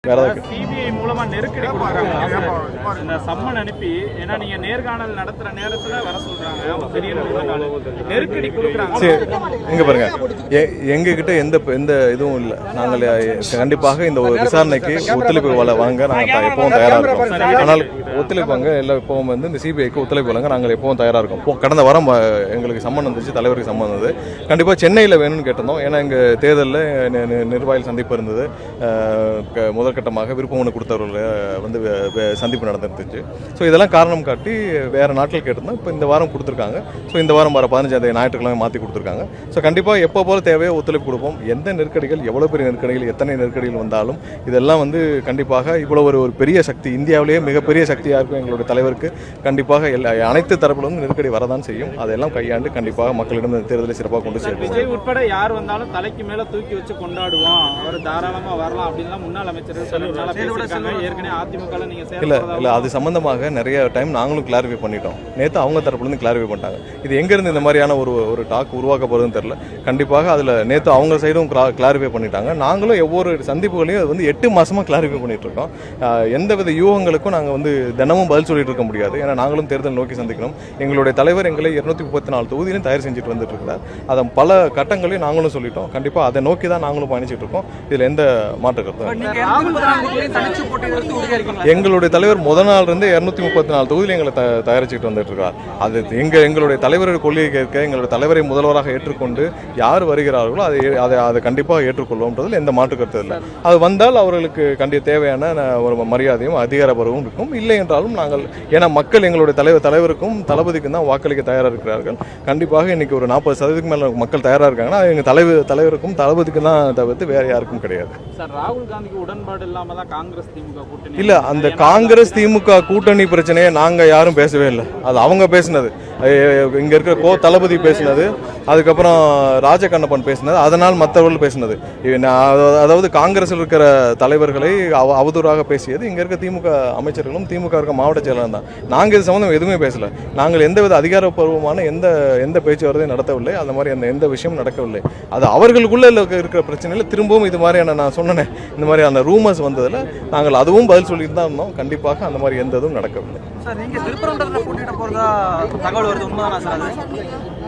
வேற சிபிஐ மூலமா நெருக்கடி கொடுக்குறாங்க. இந்த சம்மன் அனுப்பி ஏன்னா நீங்க நேர்காணல் நடத்துற நேரத்துல வர சொல்றாங்க, அவங்க தெரியணும் நெருக்கடி கொடுக்குறாங்க. சரி, இங்க பாருங்க, எங்ககிட்ட எந்த இதுவும் இல்லை. நாங்கள் கண்டிப்பாக இந்த ஒரு விசாரணைக்கு ஒத்துழைப்பு வாங்க நாங்கள் எப்பவும் தயாராக இருக்கோம். ஆனால் ஒத்துழைப்பு வாங்க எல்லாம் எப்பவும் வந்து இந்த சிபிஐக்கு ஒத்துழைப்பு வழங்க நாங்கள் எப்பவும் தயாராக இருக்கோம். கடந்த வாரம் எங்களுக்கு சம்மன் வந்துச்சு, தலைவருக்கு சம்மன் வந்தது. கண்டிப்பாக சென்னையில் வேணும்னு கேட்டிருந்தோம். ஏன்னா எங்கள் தேர்தலில் நிர்வாகிகள் சந்திப்பு இருந்தது. முதற்கட்டமாக விருப்பமனு கொடுத்தவர்கள் வந்து சந்திப்பு நடந்துருந்துச்சு. ஸோ இதெல்லாம் காரணம் காட்டி வேறு நாட்கள் கேட்டிருந்தோம். இப்போ இந்த வாரம் கொடுத்துருக்காங்க. ஸோ இந்த வாரம் வர 15 ஞாயிற்றுக்கிழமை மாற்றி கொடுத்துருக்காங்க. ஸோ கண்டிப்பாக எப்போ போல தேவையோ ஒத்துழைப்பு கொடுப்போம். எந்த நெருக்கடிகள், எவ்வளோ பெரிய நெருக்கடிகள், எத்தனை நெருக்கடிகள் வந்தாலும் இதெல்லாம் வந்து கண்டிப்பாக இவ்வளோ ஒரு பெரிய சக்தி, இந்தியாவிலேயே மிகப்பெரிய சக்தியாக இருக்கும் எங்களுடைய தலைவருக்கு. கண்டிப்பாக அனைத்து தரப்பிலும் நெருக்கடி வரதான் செய்யும். அதெல்லாம் கையாண்டு கண்டிப்பாக மக்களிடம் இந்த தேர்தலை சிறப்பாக கொண்டு சேர்ப்போம். விஜய் உட்பட யார் வந்தாலும் தலைக்கு மேல தூக்கி வச்சு கொண்டாடுவோம், அவர் தாராளமா வரலாம் அப்படின்லாம் முன்னாள் அமைச்சர் ஏற்கனவே அதிமுக இல்ல அது சம்பந்தமாக நிறைய டைம் நாங்களும் கிளாரிஃபை பண்ணிட்டோம். நேற்று அவங்க தரப்புலேருந்து கிளாரிஃபை பண்ணிட்டாங்க. இது எங்கேருந்து இந்த மாதிரியான ஒரு டாக் உருவாக்கப்படுதுன்னு தெரியல. கண்டிப்பாக அதில் நேற்று அவங்க சைடும் கிளாரிஃபை பண்ணிட்டாங்க. நாங்களும் ஒவ்வொரு சந்திப்புகளையும் அது வந்து 8 மாதமாக கிளாரிஃபை பண்ணிட்டு இருக்கோம். எந்தவித யூகங்களுக்கும் நாங்கள் வந்து தினமும் பதில் சொல்லிட்டு இருக்க முடியாது. ஏன்னா நாங்களும் தேர்தல் நோக்கி சந்திக்கணும். எங்களுடைய தலைவர் எங்களை 234 தொகுதியிலும் தயார் செஞ்சுட்டு வந்துட்டு இருக்கிறார். அதை பல கட்டங்களையும் நாங்களும் சொல்லிட்டோம். கண்டிப்பாக அதை நோக்கி தான் நாங்களும் பயணிச்சுட்டு இருக்கோம். இதில் எந்த மாற்று கருத்தும். எங்களுடைய தலைவர் முதல் நாள் இருந்து 234 தொகுதியில் எங்களை தயாரிச்சுட்டு வந்துட்டு இருக்கார். அது எங்களுடைய தலைவருடைய கொள்கையை கேட்க, எங்களுடைய தலைவரை முதல்வராக ஏற்றுக்கொண்டு யார் வருகிறார்களோ அதை கண்டிப்பாக ஏற்றுக்கொள்வோம்ன்றதில் எந்த மாற்று கருத்து இல்லை. அது வந்தால் அவர்களுக்கு தேவையான ஒரு மரியாதையும் அதிகாரப்பூர்வமும் இருக்கும். இல்லை என்றாலும் நாங்கள், ஏன்னா மக்கள் எங்களுடைய தலைவருக்கும் தளபதிக்கும் தான் வாக்களிக்க தயாராக இருக்கிறார்கள். கண்டிப்பாக இன்னைக்கு ஒரு 40% மேல மக்கள் தயாராக இருக்காங்கன்னா அது எங்கள் தலைவருக்கும் தளபதிக்கும் தான் தவிர்த்து வேற யாருக்கும் கிடையாது. சார், ராகுல் காந்திக்கு உடன்பாடு இல்லாம தான் காங்கிரஸ் திமுக கூட்டணி இல்ல, அந்த காங்கிரஸ் திமுக கூட்டணி பிரச்சனையை நாங்க யாரும் பேசவே இல்லை. அது அவங்க பேசினது. இங்க இருக்கிற தளபதி பேசினது, அதுக்கப்புறம் ராஜகண்ணப்பன் பேசினது, அதனால் மற்றவர்கள் பேசினது. அதாவது காங்கிரஸில் இருக்கிற தலைவர்களை அவதூறாக பேசியது இங்க இருக்க திமுக அமைச்சர்களும் திமுக இருக்க மாவட்ட செயலாளர் தான். நாங்க இது சம்பந்தம் எதுவுமே பேசல. நாங்கள் எந்தவித அதிகாரப்பூர்வமான எந்த பேச்சுவார்த்தையும் நடத்தவில்லை. அந்த மாதிரி எந்த விஷயமும் நடக்கவில்லை. அது அவர்களுக்குள்ள இருக்கிற பிரச்சனையில் திரும்பவும் இது மாதிரியான, நான் சொன்னேன், இந்த மாதிரியான ரூமர்ஸ் வந்ததில் நாங்கள் அதுவும் பதில் சொல்லிட்டு தான் இருந்தோம். கண்டிப்பாக அந்த மாதிரி எந்த இதுவும் நடக்கவில்லை.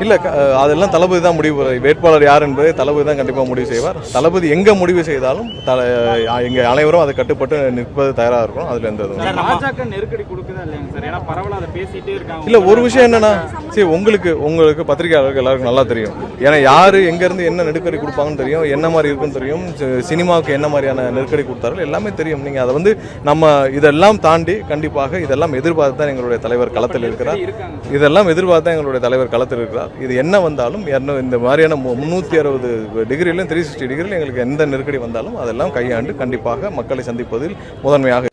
இல்லை, அதெல்லாம் தளபதி தான் முடிவு. வேட்பாளர் யார் என்பதை தளபதி தான் கண்டிப்பாக முடிவு செய்வார். தளபதி எங்கே முடிவு செய்தாலும் எங்கள் அனைவரும் அதை கட்டுப்பட்டு நிற்பது தயாராக இருக்கும். அதில் எந்த இல்லை. ஒரு விஷயம் என்னன்னா, சரி, உங்களுக்கு பத்திரிகையாளர்கள் எல்லாருக்கும் நல்லா தெரியும். ஏன்னா யார் எங்கேருந்து என்ன நெருக்கடி கொடுப்பாங்கன்னு தெரியும், என்ன மாதிரி இருக்குன்னு தெரியும், சினிமாவுக்கு என்ன மாதிரியான நெருக்கடி கொடுத்தார்கள் எல்லாமே தெரியும். நீங்கள் அதை வந்து நம்ம இதெல்லாம் தாண்டி கண்டிப்பாக இதெல்லாம் எதிர்பார்த்து தான் எங்களுடைய தலைவர் களத்தில் இருக்கிறார். இதெல்லாம் எதிர்பார்த்து தான் எங்களுடைய தலைவர் களத்தில் இருக்கிறார். இது என்ன வந்தாலும் இந்த மாதிரியான 360 டிகிரியிலும் 360 டிகிரியில் எங்களுக்கு எந்த நெருக்கடி வந்தாலும் அதெல்லாம் கையாண்டு கண்டிப்பாக மக்களை சந்திப்பதில் முதன்மையாக